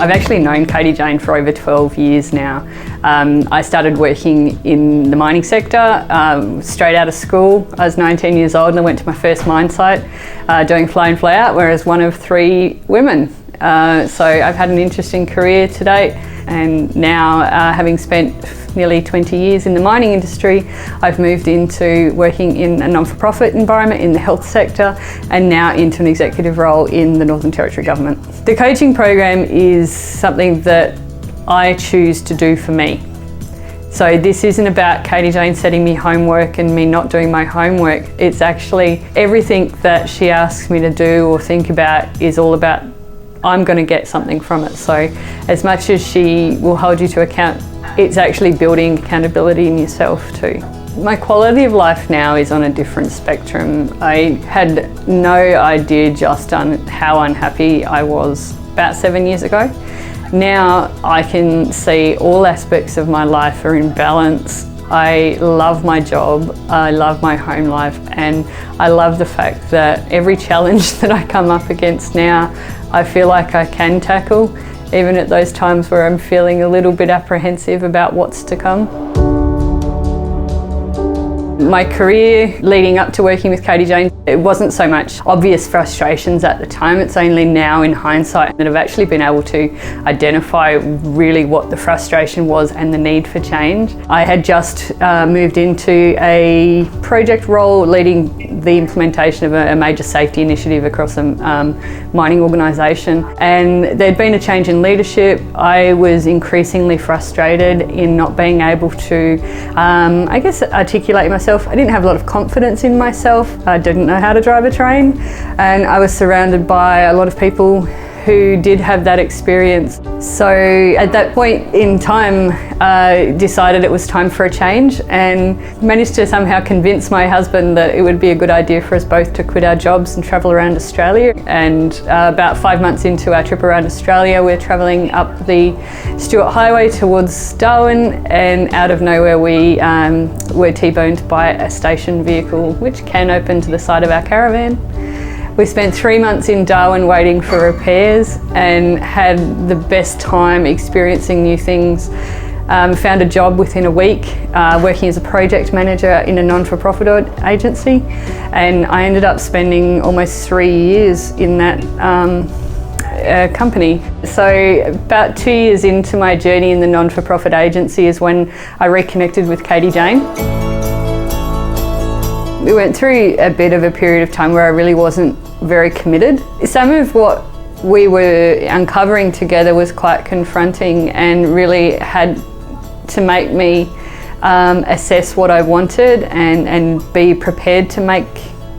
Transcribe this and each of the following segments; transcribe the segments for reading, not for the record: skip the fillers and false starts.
I've actually known Katie-Jeyn for over 12 years now. I started working in the mining sector straight out of school. I was 19 years old and I went to my first mine site doing fly in, fly out, whereas one of 3 women. So I've had an interesting career to date, and now having spent nearly 20 years in the mining industry, I've moved into working in a non-for-profit environment in the health sector, and now into an executive role in the Northern Territory Government. The coaching program is something that I choose to do for me. So this isn't about Katie-Jeyn setting me homework and me not doing my homework. It's actually everything that she asks me to do or think about is all about I'm going to get something from it. So as much as she will hold you to account, it's actually building accountability in yourself too. My quality of life now is on a different spectrum. I had no idea just on how unhappy I was about 7 years ago. Now I can see all aspects of my life are in balance. I love my job, I love my home life, and I love the fact that every challenge that I come up against now, I feel like I can tackle, even at those times where I'm feeling a little bit apprehensive about what's to come. My career leading up to working with Katie-Jeyn, it wasn't so much obvious frustrations at the time. It's only now in hindsight that I've actually been able to identify really what the frustration was and the need for change. I had just moved into a project role leading the implementation of a major safety initiative across a mining organisation, and there'd been a change in leadership. I was increasingly frustrated in not being able to, I guess, articulate myself. I didn't have a lot of confidence in myself. I didn't know how to drive a train, and I was surrounded by a lot of people who did have that experience. So at that point in time, I decided it was time for a change, and managed to somehow convince my husband that it would be a good idea for us both to quit our jobs and travel around Australia. And about 5 months into our trip around Australia, we're travelling up the Stuart Highway towards Darwin, and out of nowhere we were T-boned by a station vehicle which can open to the side of our caravan. We spent 3 months in Darwin waiting for repairs and had the best time experiencing new things. Found a job within a week working as a project manager in a non-for-profit agency, and I ended up spending almost 3 years in that company. So about 2 years into my journey in the non-for-profit agency is when I reconnected with Katie-Jeyn. We went through a bit of a period of time where I really wasn't very committed. Some of what we were uncovering together was quite confronting and really had to make me assess what I wanted and be prepared to make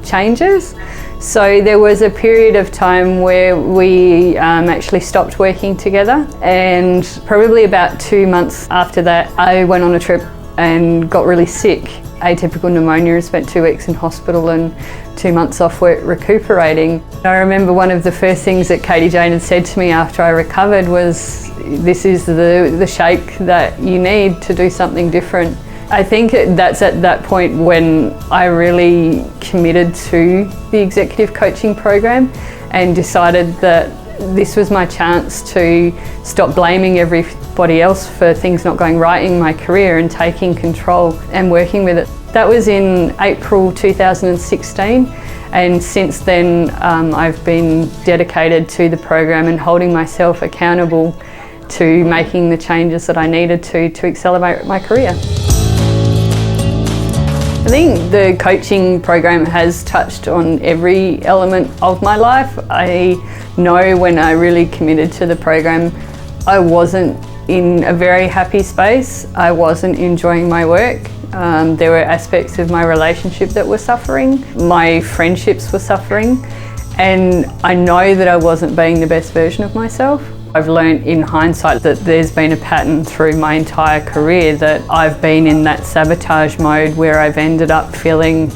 changes. So there was a period of time where we actually stopped working together, and probably about 2 months after that I went on a trip and got really sick. Atypical pneumonia, and spent 2 weeks in hospital and 2 months off work recuperating. I remember one of the first things that Katie-Jeyn had said to me after I recovered was, "This is the shake that you need to do something different." I think that's at that point when I really committed to the executive coaching program and decided that this was my chance to stop blaming everybody else for things not going right in my career and taking control and working with it. That was in April 2016, and since then I've been dedicated to the program and holding myself accountable to making the changes that I needed to accelerate my career. I think the coaching program has touched on every element of my life. I know when I really committed to the program, I wasn't in a very happy space. I wasn't enjoying my work. There were aspects of my relationship that were suffering. My friendships were suffering. And I know that I wasn't being the best version of myself. I've learned in hindsight that there's been a pattern through my entire career that I've been in that sabotage mode where I've ended up feeling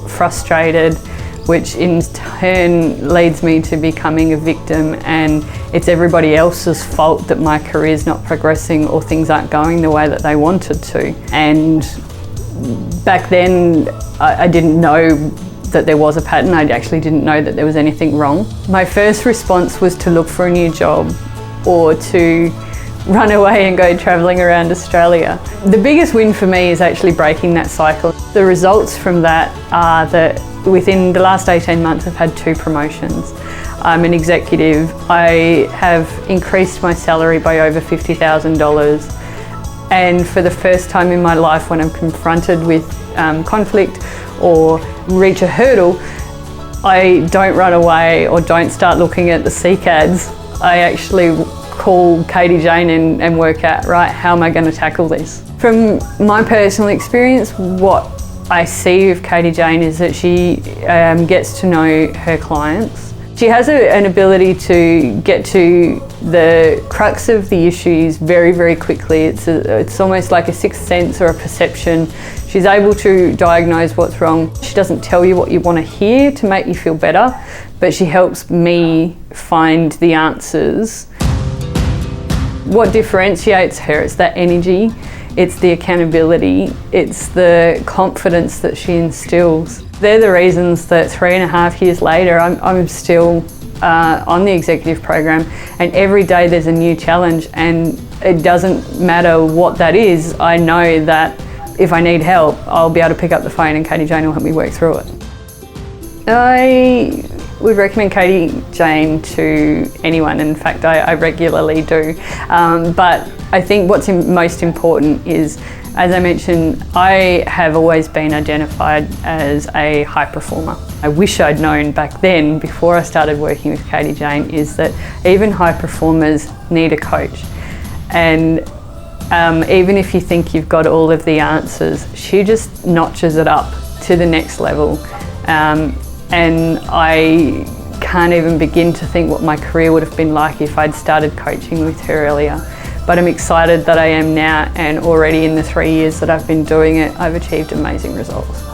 frustrated, which in turn leads me to becoming a victim, and it's everybody else's fault that my career's not progressing or things aren't going the way that they wanted to. And back then I didn't know that there was a pattern. I actually didn't know that there was anything wrong. My first response was to look for a new job. or to run away and go travelling around Australia. The biggest win for me is actually breaking that cycle. The results from that are that within the last 18 months I've had 2 promotions. I'm an executive. I have increased my salary by over $50,000. And for the first time in my life, when I'm confronted with conflict or reach a hurdle, I don't run away or don't start looking at the CCADs. I actually call Katie-Jeyn and work out, right, how am I going to tackle this? From my personal experience, what I see of Katie-Jeyn is that she gets to know her clients. She has an ability to get to the crux of the issues very, very quickly. It's almost like a sixth sense or a perception. She's able to diagnose what's wrong. She doesn't tell you what you want to hear to make you feel better, but she helps me find the answers. What differentiates her is that energy, it's the accountability, it's the confidence that she instills. They're the reasons that 3.5 years later, I'm still on the executive program, and every day there's a new challenge, and it doesn't matter what that is. I know that if I need help, I'll be able to pick up the phone and Katie-Jeyn will help me work through it. I would recommend Katie-Jeyn to anyone. In fact, I regularly do. But I think what's most important is, as I mentioned, I have always been identified as a high performer. I wish I'd known back then, before I started working with Katie-Jeyn, is that even high performers need a coach. And even if you think you've got all of the answers, she just notches it up to the next level. And I can't even begin to think what my career would have been like if I'd started coaching with her earlier. But I'm excited that I am now, and already in the 3 years that I've been doing it, I've achieved amazing results.